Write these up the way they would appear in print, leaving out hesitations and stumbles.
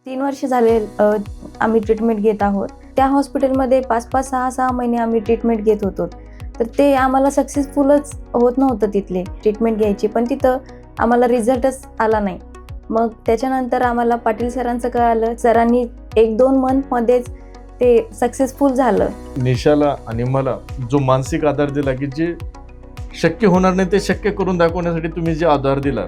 3 वर्ष झाले आम्ही ट्रीटमेंट घेत आहोत. त्या हॉस्पिटलमध्ये 5-5, 6-6 महिने आम्ही ट्रीटमेंट घेत होतो. तर ते आम्हाला सक्सेसफुलच होत नव्हतं तिथले ट्रीटमेंट घ्यायची, पण तिथं आम्हाला रिझल्टच आला नाही. मग त्याच्यानंतर आम्हाला पाटील सरांचं कळालं. सरांनी 1-2 मंथमध्येच ते सक्सेसफुल झालं. निशाला आणि मला जो मानसिक आधार दिला की जे शक्य होणार नाही ते शक्य करून दाखवण्यासाठी तुम्ही जे आधार दिला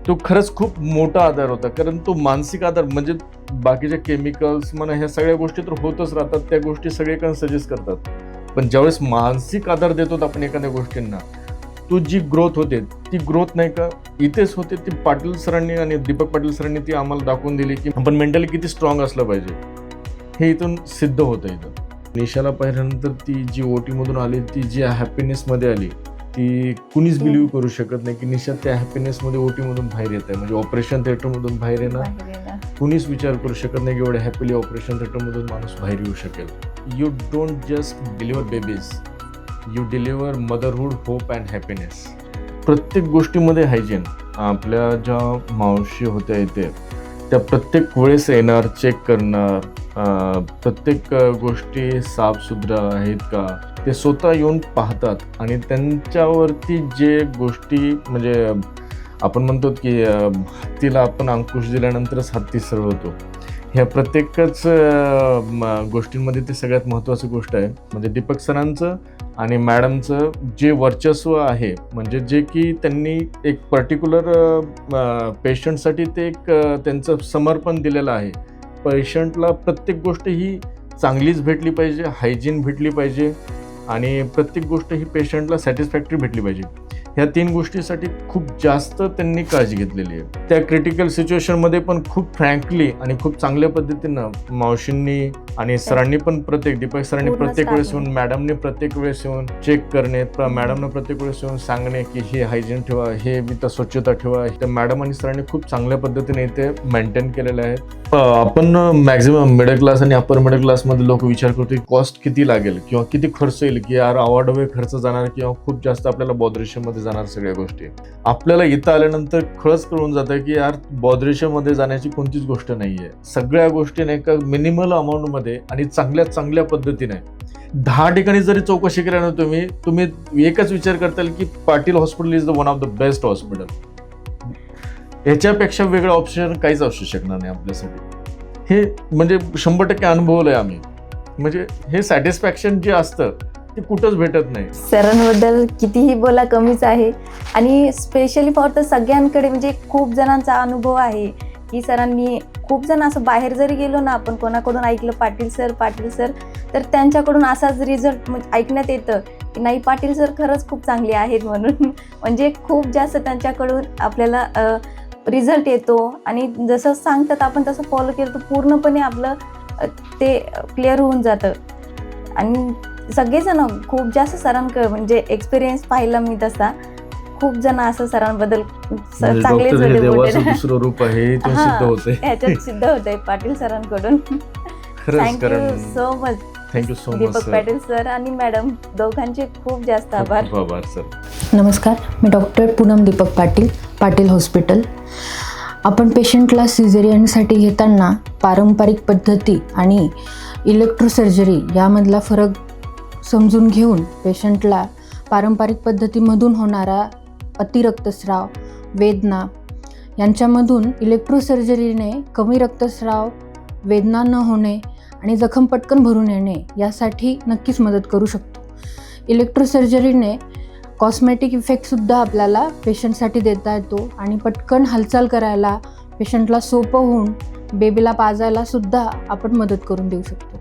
तो खरंच खूप मोठा आधार होता. कारण तो मानसिक आधार म्हणजे बाकीच्या केमिकल्स म्हणा ह्या सगळ्या गोष्टी तर होतच राहतात, त्या गोष्टी सगळीकडे सजेस्ट करतात. पण ज्यावेळेस मानसिक आधार देतो आपण एखाद्या गोष्टींना, तो जी ग्रोथ होते ती ग्रोथ नाही का इथेच होते. ती पाटील सरांनी आणि दीपक पाटील सरांनी ती आम्हाला दाखवून दिली की आपण मेंटली किती स्ट्रॉंग असलं पाहिजे, हे इथून सिद्ध होतं. इथं निशाला पाहिल्यानंतर ती जी ओटीमधून आली, ती जी हॅपीनेसमध्ये आली, ती कुणीच बिलीव्ह करू शकत नाही की निशा त्या हॅपीनेसमध्ये ओटीमधून बाहेर येत आहे. म्हणजे ऑपरेशन थिएटरमधून बाहेर येणं कुणीच विचार करू शकत नाही की एवढ्या हॅपीली ऑपरेशन थिएटरमधून माणूस बाहेर येऊ शकेल. You don't just deliver babies, you deliver motherhood, hope and happiness. प्रत्येक गोष्टीमध्ये हायजीन. आपल्या ज्या मावशी होत्या इथे त्या प्रत्येक वेळेस येणार, चेक करणार, प्रत्येक गोष्टी साफसुथरा आहेत का ते स्वतः येऊन पाहतात. आणि त्यांच्यावरती जे गोष्टी म्हणजे आपण म्हणतो की हत्तीला आपण अंकुश दिल्यानंतरच हत्ती सरळ होतो, ह्या प्रत्येकच गोष्टींमध्ये ते सगळ्यात महत्त्वाची गोष्ट आहे. म्हणजे दीपक सरांचं आणि मॅडमचं जे वर्चस्व आहे, म्हणजे जे की त्यांनी एक पर्टिक्युलर पेशंटसाठी ते एक त्यांचं समर्पण दिलेलं आहे. पेशंटला प्रत्येक गोष्ट ही चांगलीच भेटली पाहिजे, हायजीन भेटली पाहिजे आणि प्रत्येक गोष्ट ही पेशंटला सॅटिस्फॅक्टरी भेटली पाहिजे. ह्या 3 गोष्टीसाठी खूप जास्त त्यांनी काळजी घेतलेली आहे. त्या क्रिटिकल सिच्युएशनमध्ये पण खूप फ्रँकली आणि खूप चांगल्या पद्धतीनं मावशींनी आणि सरांनी पण दीपक सरांनी प्रत्येक वेळेस येऊन, मॅडमने प्रत्येक वेळेस येऊन चेक करणे, मॅडमनं प्रत्येक वेळेस येऊन सांगणे की हे हायजीन ठेवा, हे इथं स्वच्छता ठेवा. त्या मॅडम आणि सरांनी खूप चांगल्या पद्धतीने इथे मेंटेन केलेलं आहे. आपण मॅक्झिमम मिडल क्लास आणि अप्पर मिडल क्लासमध्ये लोक विचार करतो की कॉस्ट किती लागेल किंवा किती खर्च येईल, की यार अवाढव्य खर्च जाणार किंवा खूप जास्त आपल्याला बॉदरेशनमध्ये जाणार सगळ्या गोष्टी. आपल्याला इथं आल्यानंतर खरंच कळून जातं की यार बॉदरेशनमध्ये जाण्याची कोणतीच गोष्ट नाहीये. सगळ्या गोष्टी नाही का मिनिमल अमाऊंटमध्ये आणि चांगल्या पद्धतीने 10 ठिकाणी जरी चौकशी केल्यानं तुम्ही एकच विचार करताल की Patil hospital is the one of the best hospital. याच्यापेक्षा वेगळं ऑप्शन काहीच असू शकणार नाही आपल्यासाठी. हे म्हणजे 100% अनुभवलंय आम्ही. म्हणजे हे सॅटिस्फॅक्शन जे असतं ते कुठंच भेटत नाही. सरांबद्दल कितीही बोला कमीच आहे. आणि स्पेशली फॉर तर सगळ्यांकडे म्हणजे खूप जणांचा अनुभव आहे की सरांनी खूप जण असं बाहेर जरी गेलो ना, आपण कोणाकडून ऐकलं पाटील सर, तर त्यांच्याकडून असाच रिझल्ट ऐकण्यात येतं की नाही पाटील सर खरंच खूप चांगले आहेत म्हणून. म्हणजे खूप जास्त त्यांच्याकडून आपल्याला रिझल्ट येतो आणि जसं सांगतात आपण तसं फॉलो केलं तर पूर्णपणे आपलं ते क्लिअर होऊन जातं. आणि सगळेजण खूप जास्त सरांकडे म्हणजे एक्सपिरियन्स पाहिला मी तसा, खूप जण असं सरांबद्दल चांगलेच दुसरं रूप आहे ह्याच्यात सिद्ध होतंय पाटील सरांकडून. Thank you so much. Thank you so much Deepak Patil sir आणि मॅडम दोघांचे खूप जास्त आभार. सर. नमस्कार, मी डॉक्टर पूनम दीपक पाटील, पाटील हॉस्पिटल. आपण पेशंटला सिझेरियनसाठी घेताना पारंपरिक पद्धती आणि इलेक्ट्रोसर्जरी यामधला फरक समजून घेऊन पेशंटला पारंपरिक पद्धतीमधून होणारा अतिरक्तस्राव, वेदना यांच्यामधून इलेक्ट्रोसर्जरीने कमी रक्तस्राव, वेदना न होणे आणि जखम पटकन भरून येणे यासाठी नक्कीच मदत करू शकतो. इलेक्ट्रोसर्जरीने कॉस्मेटिक इफेक्टसुद्धा आपल्याला पेशंटसाठी देता येतो आणि पटकन हालचाल करायला पेशंटला सोपं होऊन बेबीला पाजायला सुद्धा आपण मदत करून देऊ शकतो.